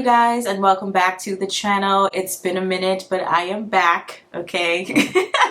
you guys, and welcome back to the channel. It's been a minute, but I am back, okay?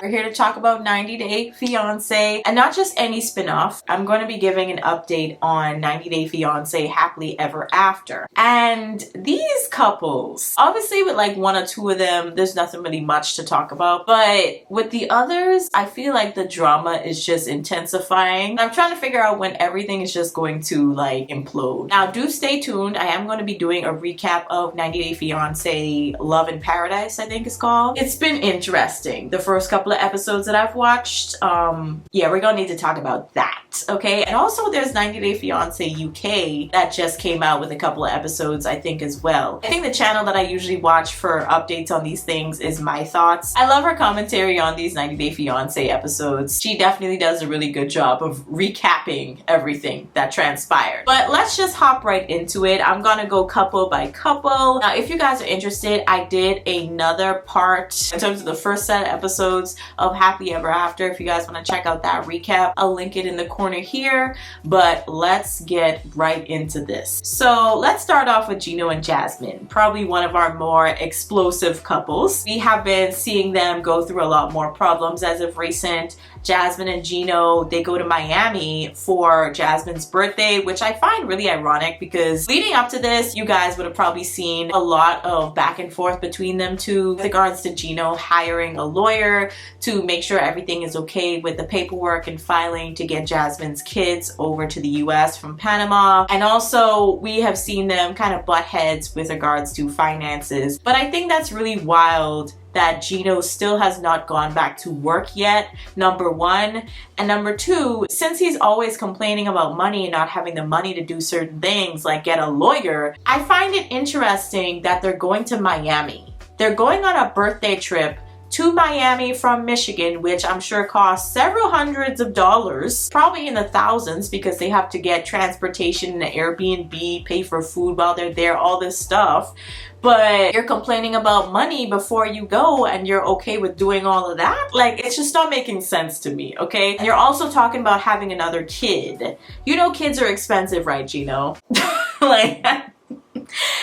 We're here to talk about 90 Day Fiancé, and not just any spin-off. I'm going to be giving an update on 90 Day Fiancé Happily Ever After. And these couples, obviously with like one or two of them, there's nothing really much to talk about. But with the others, I feel like the drama is just intensifying. I'm trying to figure out when everything is just going to like implode. Now, do stay tuned. I am going to be doing a recap of 90 Day Fiancé Love in Paradise, I think it's called. It's been interesting. The first couple of episodes that I've watched, yeah, we're gonna need to talk about that, okay? And also there's 90 Day Fiancé UK that just came out with a couple of episodes, I think, as well. I think the channel that I usually watch for updates on these things is My Thoughts. I love her commentary on these 90 Day Fiancé episodes. She definitely does a really good job of recapping everything that transpired. But let's just hop right into it. I'm gonna go couple by couple. Now, if you guys are interested, I did another part in terms of the first set of episodes of Happily Ever After. If you guys want to check out that recap, I'll link it in the corner here. But let's get right into this. So let's start off with Gino and Jasmine, probably one of our more explosive couples. We have been seeing them go through a lot more problems as of recent. Jasmine and Gino, they go to Miami for Jasmine's birthday, which I find really ironic because leading up to this, you guys would have probably seen a lot of back and forth between them two with regards to Gino hiring a lawyer to make sure everything is okay with the paperwork and filing to get Jasmine's kids over to the US from Panama. And also we have seen them kind of butt heads with regards to finances. But I think that's really wild that Gino still has not gone back to work yet, number one. And number two, since he's always complaining about money and not having the money to do certain things like get a lawyer, I find it interesting that they're going to Miami. They're going on a birthday trip to Miami from Michigan, which I'm sure costs several hundreds of dollars, probably in the thousands, because they have to get transportation, an Airbnb, pay for food while they're there, all this stuff. But you're complaining about money before you go and you're okay with doing all of that? Like, it's just not making sense to me, okay? And you're also talking about having another kid. You know kids are expensive, right, Gino? Like,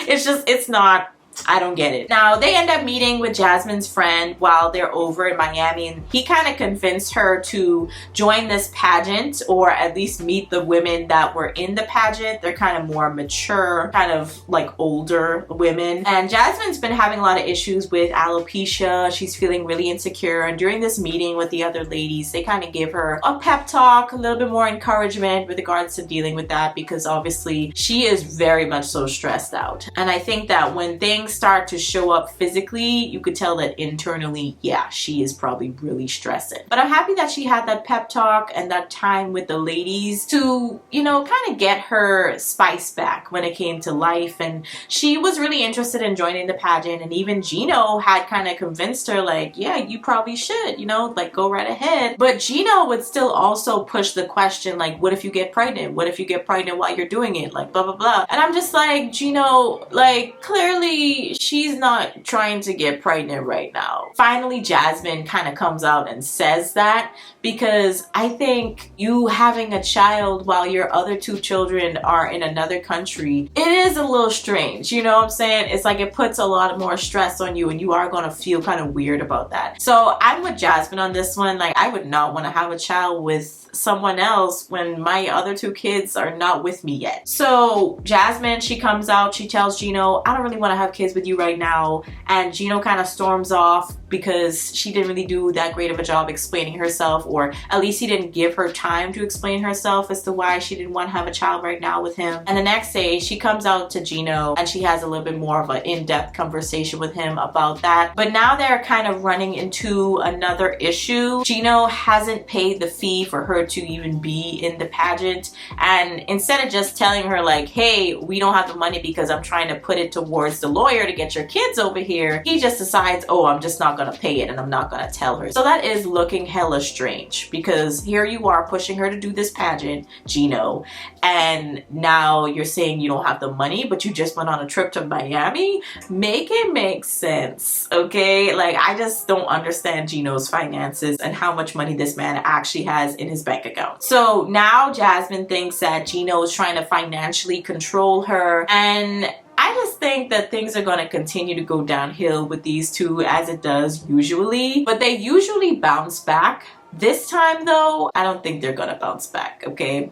it's not, I don't get it. Now, they end up meeting with Jasmine's friend while they're over in Miami, and he kind of convinced her to join this pageant or at least meet the women that were in the pageant. They're kind of more mature, kind of like older women. And Jasmine's been having a lot of issues with alopecia. She's feeling really insecure. And during this meeting with the other ladies, they kind of give her a pep talk, a little bit more encouragement with regards to dealing with that, because obviously she is very much so stressed out. And I think that when things start to show up physically, you could tell that internally, yeah, she is probably really stressing. But I'm happy that she had that pep talk and that time with the ladies to, you know, kind of get her spice back when it came to life. And she was really interested in joining the pageant, and even Gino had kind of convinced her like, yeah, you probably should, you know, like go right ahead. But Gino would still also push the question like, what if you get pregnant? What if you get pregnant while you're doing it? Like blah blah blah. And I'm just like, Gino, like clearly she's not trying to get pregnant right now. Finally, Jasmine kind of comes out and says that, because I think you having a child while your other two children are in another country, it is a little strange, you know what I'm saying? It's like it puts a lot more stress on you and you are gonna feel kind of weird about that. So I'm with Jasmine on this one. Like, I would not want to have a child with someone else when my other two kids are not with me yet. So Jasmine, she comes out, she tells Gino, I don't really want to have kids with you right now. And Gino kind of storms off because she didn't really do that great of a job explaining herself, or at least he didn't give her time to explain herself as to why she didn't want to have a child right now with him. And the next day she comes out to Gino and she has a little bit more of an in-depth conversation with him about that. But now they're kind of running into another issue. Gino hasn't paid the fee for her to even be in the pageant, and instead of just telling her like, hey, we don't have the money because I'm trying to put it towards the lawyer to get your kids over here, he just decides, oh, I'm just not gonna pay it and I'm not gonna tell her. So that is looking hella strange, because here you are pushing her to do this pageant, Gino, and now you're saying you don't have the money, but you just went on a trip to Miami. Make it make sense, okay? Like, I just don't understand Gino's finances and how much money this man actually has in his bank account. So now Jasmine thinks that Gino is trying to financially control her, and I just think that things are going to continue to go downhill with these two, as it does usually, but they usually bounce back. This time though, I don't think they're gonna bounce back, okay?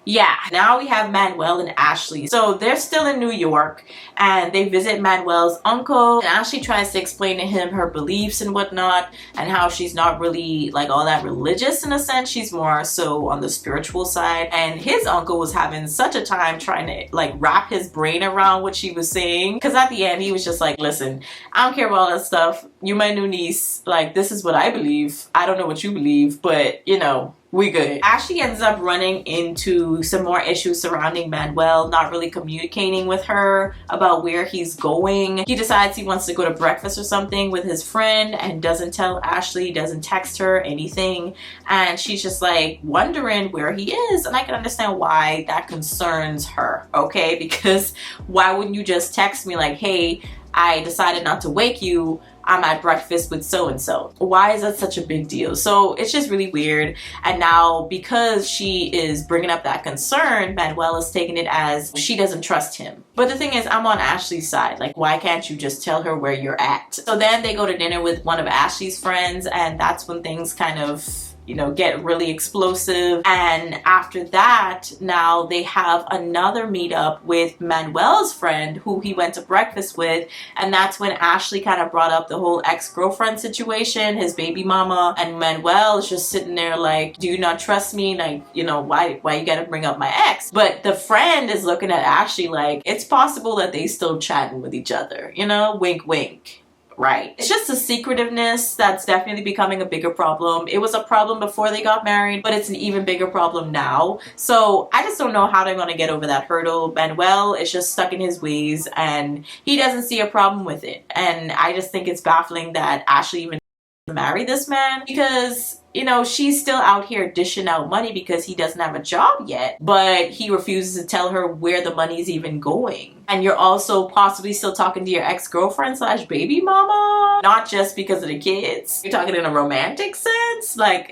Yeah, now we have Manuel and Ashley. So they're still in New York and they visit Manuel's uncle, and Ashley tries to explain to him her beliefs and whatnot, and how she's not really like all that religious in a sense. She's more so on the spiritual side, and his uncle was having such a time trying to like wrap his brain around what she was saying, because at the end he was just like, listen, I don't care about all that stuff. You my new niece, like this is what I believe. I don't know what you believe, but you know, we good. Ashley ends up running into some more issues surrounding Manuel, not really communicating with her about where he's going. He decides he wants to go to breakfast or something with his friend and doesn't tell Ashley, doesn't text her anything. And she's just like wondering where he is. And I can understand why that concerns her, okay? Because why wouldn't you just text me like, hey, I decided not to wake you. I'm at breakfast with so-and-so. Why is that such a big deal? So it's just really weird. And now because she is bringing up that concern, Manuel is taking it as she doesn't trust him. But the thing is, I'm on Ashley's side. Like, why can't you just tell her where you're at? So then they go to dinner with one of Ashley's friends, and that's when things kind of, you know, get really explosive. And after that, now they have another meetup with Manuel's friend who he went to breakfast with. And that's when Ashley kind of brought up the whole ex-girlfriend situation, his baby mama. And Manuel is just sitting there like, do you not trust me? Like, you know, why you gotta bring up my ex? But the friend is looking at Ashley like, it's possible that they still chatting with each other, you know, wink, wink. Right. It's just the secretiveness that's definitely becoming a bigger problem. It was a problem before they got married, but it's an even bigger problem now. So I just don't know how they're going to get over that hurdle. Manuel is just stuck in his ways and he doesn't see a problem with it. And I just think it's baffling that Ashley even marry this man, because you know, she's still out here dishing out money because he doesn't have a job yet, but he refuses to tell her where the money is even going. And you're also possibly still talking to your ex-girlfriend slash baby mama, not just because of the kids. You're talking in a romantic sense. Like,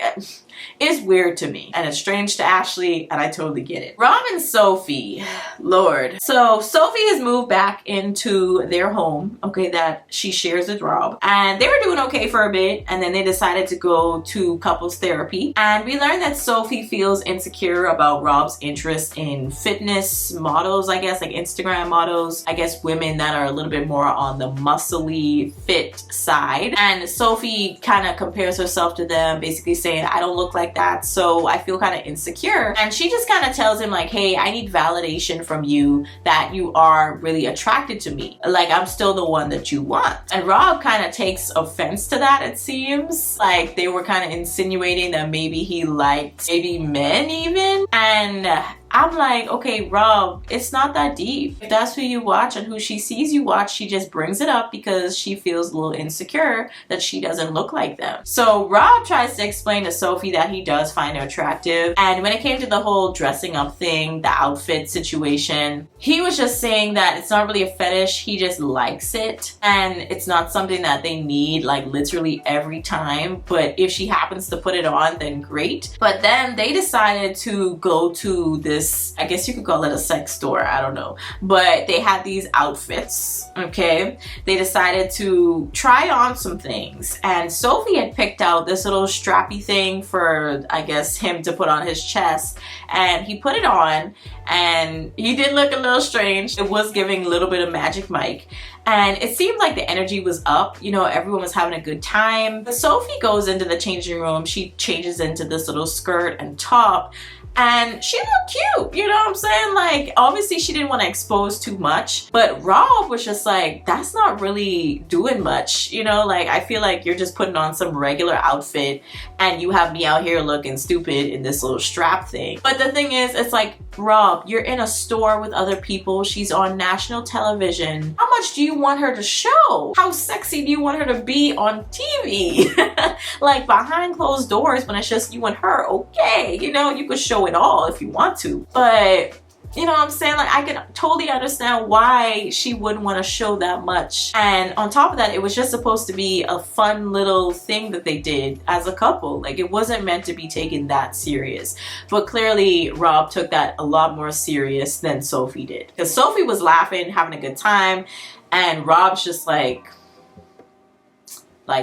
it's weird to me and it's strange to Ashley, and I totally get it. Rob and Sophie, Lord. So Sophie has moved back into their home, okay, that she shares with Rob, and they were doing okay for a bit, and then they decided to go to couples therapy. And we learned that Sophie feels insecure about Rob's interest in fitness models, I guess, like Instagram models, I guess women that are a little bit more on the muscly fit side. And Sophie kind of compares herself to them, basically saying, I don't look like that, so I feel kind of insecure. And she just kind of tells him like, hey, I need validation from you that you are really attracted to me, like I'm still the one that you want. And Rob kind of takes offense to that. It seems like they were kind of insinuating that maybe he liked maybe men even. And I'm like, okay, Rob, it's not that deep. If that's who you watch and who she sees you watch, she just brings it up because she feels a little insecure that she doesn't look like them. So Rob tries to explain to Sophie that he does find her attractive. And when it came to the whole dressing up thing, the outfit situation, he was just saying that it's not really a fetish. He just likes it. And it's not something that they need like literally every time. But if she happens to put it on, then great. But then they decided to go to this, I guess you could call it a sex store, I don't know, but they had these outfits, okay? They decided to try on some things, and Sophie had picked out this little strappy thing for, I guess, him to put on his chest, and he put it on, and he did look a little strange. It was giving a little bit of Magic Mike, and it seemed like the energy was up, you know, everyone was having a good time. But Sophie goes into the changing room, she changes into this little skirt and top, and she looked cute, you know what I'm saying? Like, obviously she didn't want to expose too much, but Rob was just like, that's not really doing much, you know? Like, I feel like you're just putting on some regular outfit and you have me out here looking stupid in this little strap thing. But the thing is, it's like, Rob, you're in a store with other people. She's on national television. How much do you want her to show? How sexy do you want her to be on TV? Like, behind closed doors when it's just you and her, okay, you know, you could show it all if you want to. But You know what I'm saying? Like, I can totally understand why she wouldn't want to show that much. And on top of that, it was just supposed to be a fun little thing that they did as a couple. Like, it wasn't meant to be taken that serious. But clearly, Rob took that a lot more serious than Sophie did. Because Sophie was laughing, having a good time, and Rob's just like,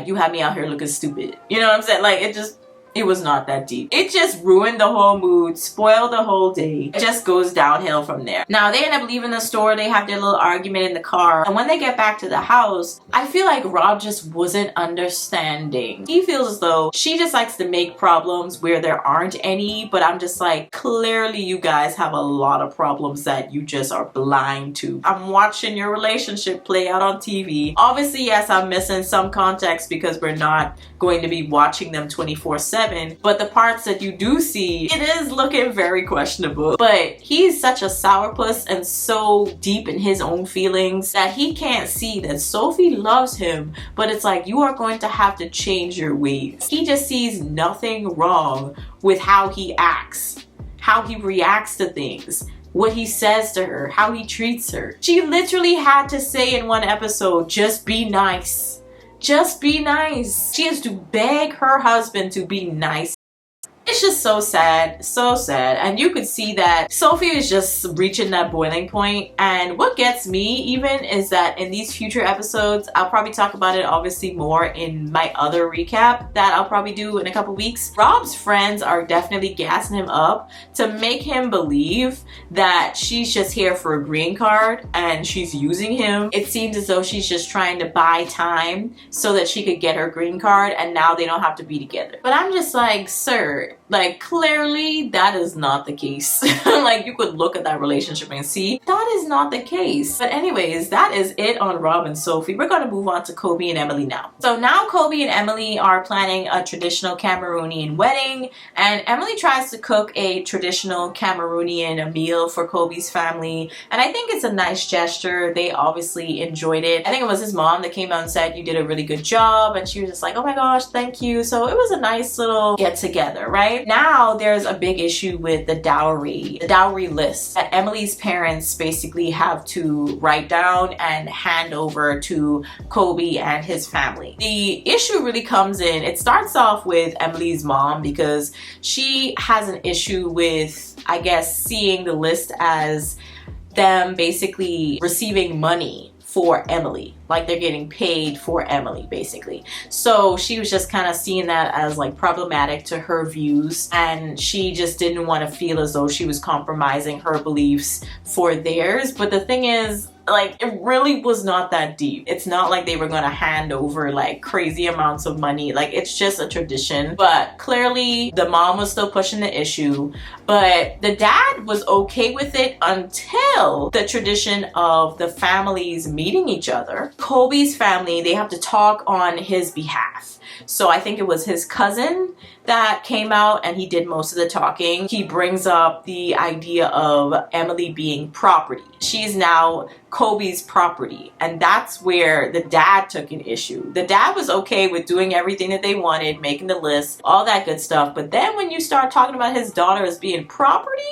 you had me out here looking stupid. You know what I'm saying? Like, it was not that deep. It just ruined the whole mood, spoiled the whole day. It just goes downhill from there. Now, they end up leaving the store. They have their little argument in the car. And when they get back to the house, I feel like Rob just wasn't understanding. He feels as though she just likes to make problems where there aren't any. But I'm just like, clearly you guys have a lot of problems that you just are blind to. I'm watching your relationship play out on TV. Obviously, yes, I'm missing some context because we're not going to be watching them 24/7. But the parts that you do see, it is looking very questionable. But he's such a sourpuss and so deep in his own feelings that he can't see that Sophie loves him. But it's like, you are going to have to change your ways. He just sees nothing wrong with how he acts, how he reacts to things, what he says to her, how he treats her. She literally had to say in one episode, just be nice. Just be nice. She has to beg her husband to be nice. It's just so sad, so sad. And you could see that Sophie is just reaching that boiling point. And what gets me even is that in these future episodes, I'll probably talk about it obviously more in my other recap that I'll probably do in a couple weeks. Rob's friends are definitely gassing him up to make him believe that she's just here for a green card and she's using him. It seems as though she's just trying to buy time so that she could get her green card and now they don't have to be together. But I'm just like, sir, like, clearly that is not the case. Like, you could look at that relationship and see that is not the case. But anyways, that is it on Rob and Sophie. We're gonna move on to Kobe and Emily now. So now Kobe and Emily are planning a traditional Cameroonian wedding, and Emily tries to cook a traditional Cameroonian meal for Kobe's family, and I think it's a nice gesture. They obviously enjoyed it. I think it was his mom that came out and said, you did a really good job, and she was just like, oh my gosh, thank you. So it was a nice little get together, right? Now there's a big issue with the dowry list that Emily's parents basically have to write down and hand over to Kobe and his family. The issue really comes in, it starts off with Emily's mom because she has an issue with, I guess, seeing the list as them basically receiving money for Emily, like they're getting paid for Emily basically. So she was just kind of seeing that as like problematic to her views, and she just didn't want to feel as though she was compromising her beliefs for theirs. But the thing is, like, it really was not that deep. It's not like they were gonna hand over like crazy amounts of money. Like, it's just a tradition. But clearly the mom was still pushing the issue, but the dad was okay with it until the tradition of the families meeting each other. Kobe's family, they have to talk on his behalf. So I think it was his cousin that came out and he did most of the talking. He brings up the idea of Emily being property. She's now Kobe's property, and that's where the dad took an issue. The dad was okay with doing everything that they wanted, making the list, all that good stuff, but then when you start talking about his daughter as being property,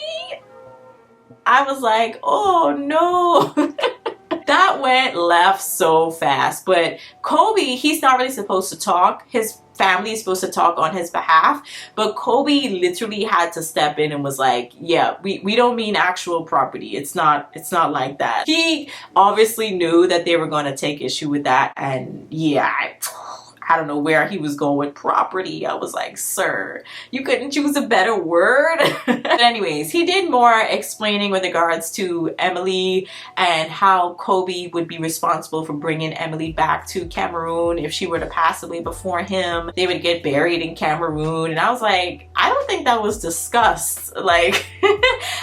I was like, oh no. That went left so fast. But Kobe, he's not really supposed to talk. His family is supposed to talk on his behalf, but Kobe literally had to step in and was like, yeah, we don't mean actual property. It's not like that. He obviously knew that they were going to take issue with that, and yeah, I don't know where he was going with property. I was like, sir, you couldn't choose a better word? But anyways, he did more explaining with regards to Emily and how Kobe would be responsible for bringing Emily back to Cameroon. If she were to pass away before him, they would get buried in Cameroon. And I was like, I don't think that was discussed. Like,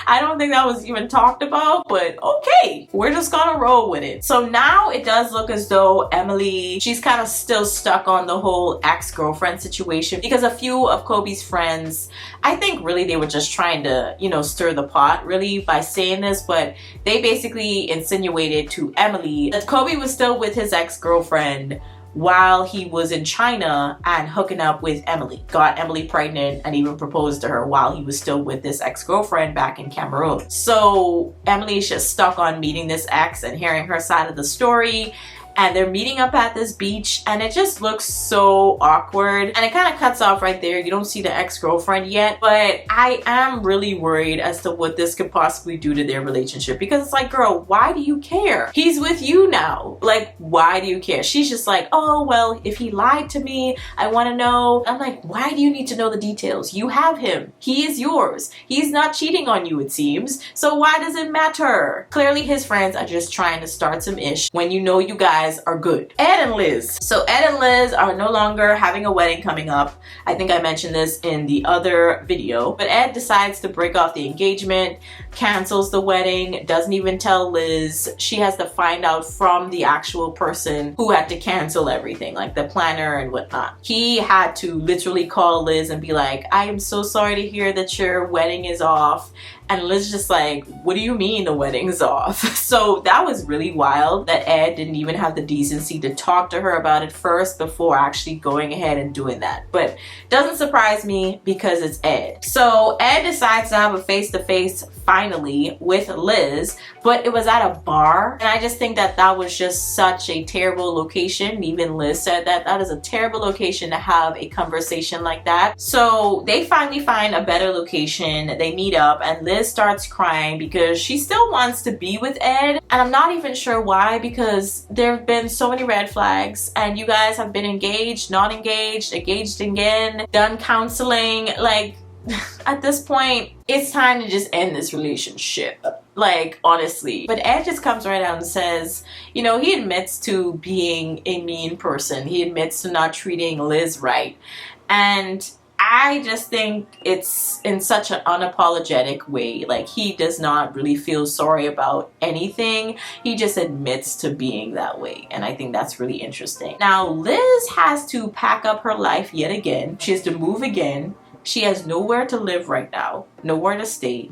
I don't think that was even talked about, but okay, we're just gonna roll with it. So now it does look as though Emily, she's kind of still stuck on the whole ex-girlfriend situation, because a few of Kobe's friends, I think really they were just trying to, you know, stir the pot really by saying this, but they basically insinuated to Emily that Kobe was still with his ex-girlfriend while he was in China and hooking up with Emily, got Emily pregnant, and even proposed to her while he was still with this ex-girlfriend back in Cameroon. So Emily's just stuck on meeting this ex and hearing her side of the story. And they're meeting up at this beach, and it just looks so awkward. And it kind of cuts off right there. You don't see the ex-girlfriend yet, but I am really worried as to what this could possibly do to their relationship, because it's like, girl, why do you care? He's with you now. Like, why do you care? She's just like, oh, well, if he lied to me, I want to know. I'm like, why do you need to know the details? You have him. He is yours. He's not cheating on you, it seems. So why does it matter? Clearly, his friends are just trying to start some ish when you know you guys are good. Ed and Liz. So Ed and Liz are no longer having a wedding coming up. I think I mentioned this in the other video, but Ed decides to break off the engagement, cancels the wedding, doesn't even tell Liz. She has to find out from the actual person who had to cancel everything, like the planner and whatnot. He had to literally call Liz and be like, I am so sorry to hear that your wedding is off. And Liz just like, what do you mean the wedding's off? So that was really wild that Ed didn't even have the decency to talk to her about it first before actually going ahead and doing that. But doesn't surprise me because it's Ed. So Ed decides to have a face-to-face finally with Liz, but it was at a bar. And I just think that that was just such a terrible location. Even Liz said that that is a terrible location to have a conversation like that. So they finally find a better location. They meet up, and Liz starts crying because she still wants to be with Ed, and I'm not even sure why, because there have been so many red flags, and you guys have been engaged, not engaged, engaged again, done counseling. Like, at this point, it's time to just end this relationship. Like, honestly. But Ed just comes right out and says, you know, he admits to being a mean person. He admits to not treating Liz right. And I just think it's in such an unapologetic way. Like, he does not really feel sorry about anything. He just admits to being that way. And I think that's really interesting. Now, Liz has to pack up her life yet again. She has to move again. She has nowhere to live right now, nowhere to stay.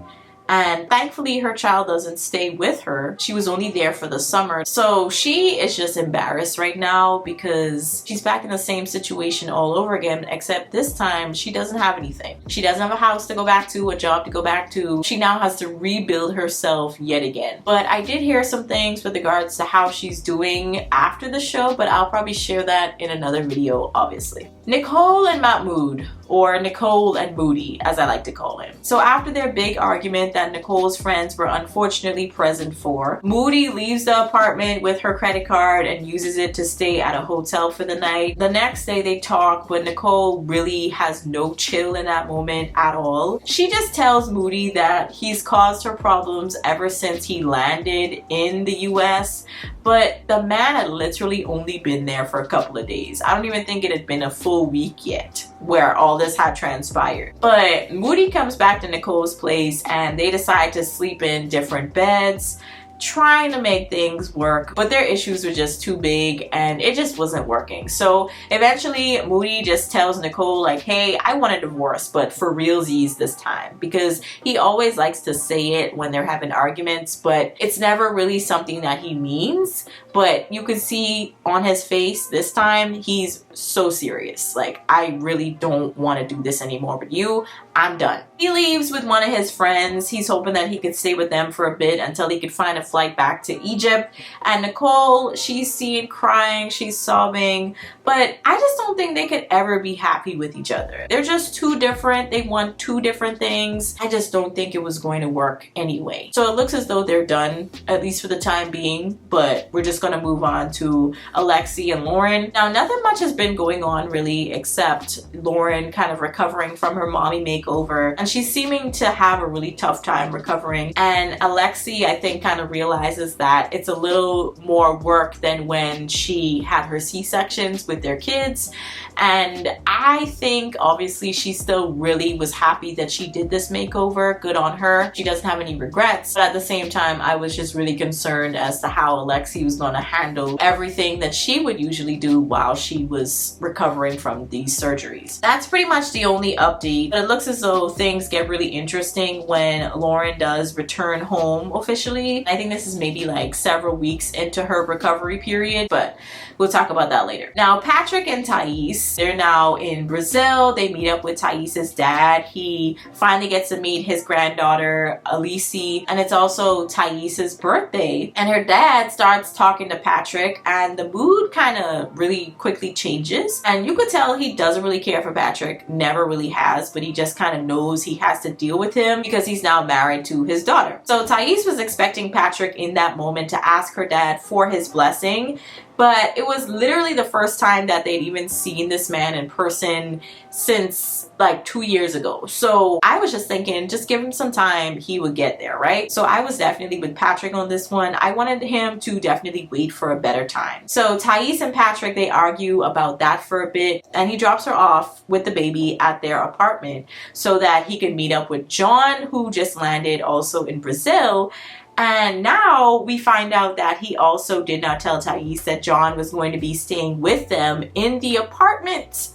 And thankfully, her child doesn't stay with her. She was only there for the summer. So she is just embarrassed right now because she's back in the same situation all over again, except this time she doesn't have anything. She doesn't have a house to go back to, a job to go back to. She now has to rebuild herself yet again. But I did hear some things with regards to how she's doing after the show, but I'll probably share that in another video, obviously. Nicole and Mahmoud, or Nicole and Moody, as I like to call him. So after their big argument that Nicole's friends were unfortunately present for, Moody leaves the apartment with her credit card and uses it to stay at a hotel for the night. The next day they talk, but Nicole really has no chill in that moment at all. She just tells Moody that he's caused her problems ever since he landed in the US, but the man had literally only been there for a couple of days. I don't even think it had been a full week yet where all this had transpired. But Moody comes back to Nicole's place and they decide to sleep in different beds, trying to make things work, but their issues were just too big and it just wasn't working. So eventually Moody just tells Nicole like, hey, I want a divorce, but for realsies this time, because he always likes to say it when they're having arguments, but it's never really something that he means. But you could see on his face this time, he's so serious. Like, I really don't want to do this anymore with you. I'm done. He leaves with one of his friends. He's hoping that he could stay with them for a bit until he could find a flight back to Egypt. And Nicole, she's seen crying, she's sobbing, but I just don't think they could ever be happy with each other. They're just too different. They want two different things. I just don't think it was going to work anyway. So it looks as though they're done, at least for the time being, but we're just gonna move on to Alexi and Lauren. Now, nothing much has been going on really, except Lauren kind of recovering from her mommy makeover, and she's seeming to have a really tough time recovering. And Alexi, I think, kind of realizes that it's a little more work than when she had her C-sections with their kids. And I think obviously she still really was happy that she did this makeover. Good on her. She doesn't have any regrets. But at the same time, I was just really concerned as to how Alexi was going to handle everything that she would usually do while she was recovering from these surgeries. That's pretty much the only update. But it looks as though things get really interesting when Lauren does return home officially. I think think this is maybe like several weeks into her recovery period, but we'll talk about that later. Now, Patrick and Thais, they're now in Brazil. They meet up with Thais's dad. He finally gets to meet his granddaughter, Alexi, and it's also Thais's birthday. And her dad starts talking to Patrick, and the mood kind of really quickly changes. And you could tell he doesn't really care for Patrick, never really has, but he just kind of knows he has to deal with him because he's now married to his daughter. So Thais was expecting Patrick in that moment to ask her dad for his blessing, but it was literally the first time that they'd even seen this man in person since like 2 years ago. So I was just thinking, just give him some time, he would get there, right? So I was definitely with Patrick on this one. I wanted him to definitely wait for a better time. So Thais and Patrick, they argue about that for a bit, and he drops her off with the baby at their apartment so that he can meet up with John, who just landed also in Brazil. And now we find out that he also did not tell Thais that John was going to be staying with them in the apartment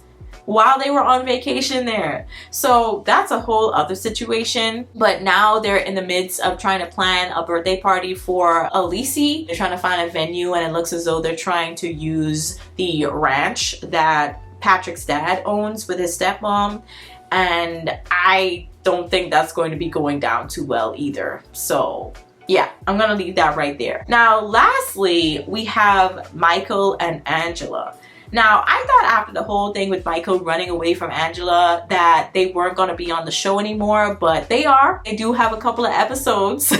while they were on vacation there. So that's a whole other situation. But now they're in the midst of trying to plan a birthday party for Alexi. They're trying to find a venue, and it looks as though they're trying to use the ranch that Patrick's dad owns with his stepmom. And I don't think that's going to be going down too well either. So yeah, I'm gonna leave that right there. Now, lastly, we have Michael and Angela. Now, I thought after the whole thing with Michael running away from Angela that they weren't going to be on the show anymore, but they are. They do have a couple of episodes.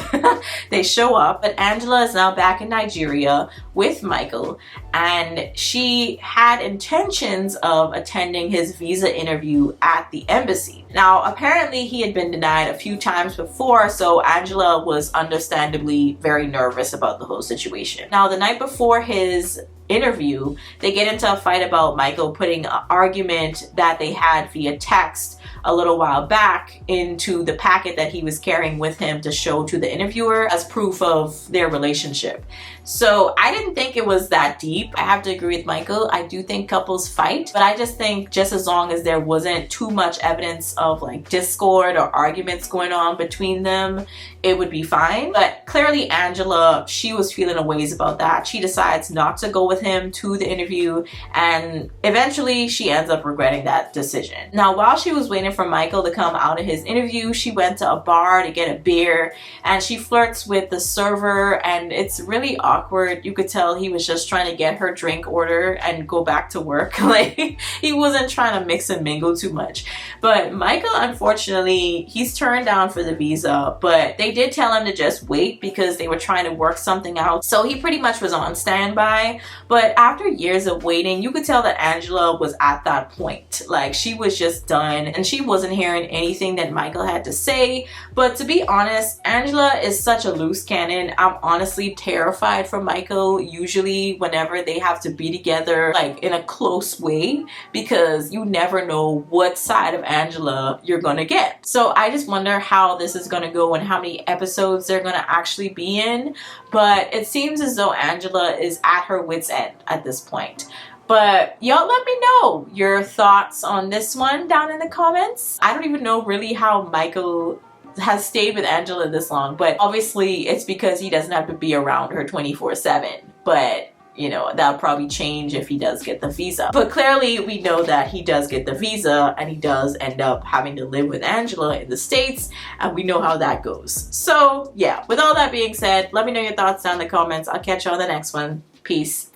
They show up, but Angela is now back in Nigeria with Michael, and she had intentions of attending his visa interview at the embassy. Now, apparently he had been denied a few times before, so Angela was understandably very nervous about the whole situation. Now, the night before his interview, they get into a fight about Michael putting an argument that they had via text a little while back into the packet that he was carrying with him to show to the interviewer as proof of their relationship. So I didn't think it was that deep. I have to agree with Michael. I do think couples fight, but I just think just as long as there wasn't too much evidence of like discord or arguments going on between them, it would be fine. But clearly Angela, she was feeling a ways about that. She decides not to go with him to the interview, and eventually she ends up regretting that decision. Now, while she was waiting for Michael to come out of his interview, she went to a bar to get a beer, and she flirts with the server, and it's really awkward. You could tell he was just trying to get her drink order and go back to work. Like, he wasn't trying to mix and mingle too much. But Michael, unfortunately, he's turned down for the visa, but they did tell him to just wait because they were trying to work something out. So he pretty much was on standby. But after years of waiting, you could tell that Angela was at that point. Like, she was just done, and she wasn't hearing anything that Michael had to say. But to be honest, Angela is such a loose cannon. I'm honestly terrified for Michael usually whenever they have to be together like in a close way, because you never know what side of Angela you're gonna get. So I just wonder how this is gonna go and how many episodes they're gonna actually be in. But it seems as though Angela is at her wit's end at this point. But y'all let me know your thoughts on this one down in the comments. I don't even know really how Michael has stayed with Angela this long, but obviously it's because he doesn't have to be around her 24/7. But you know, that'll probably change if he does get the visa. But clearly we know that he does get the visa, and he does end up having to live with Angela in the States, and we know how that goes. So yeah, with all that being said, let me know your thoughts down in the comments. I'll catch you on the next one. Peace.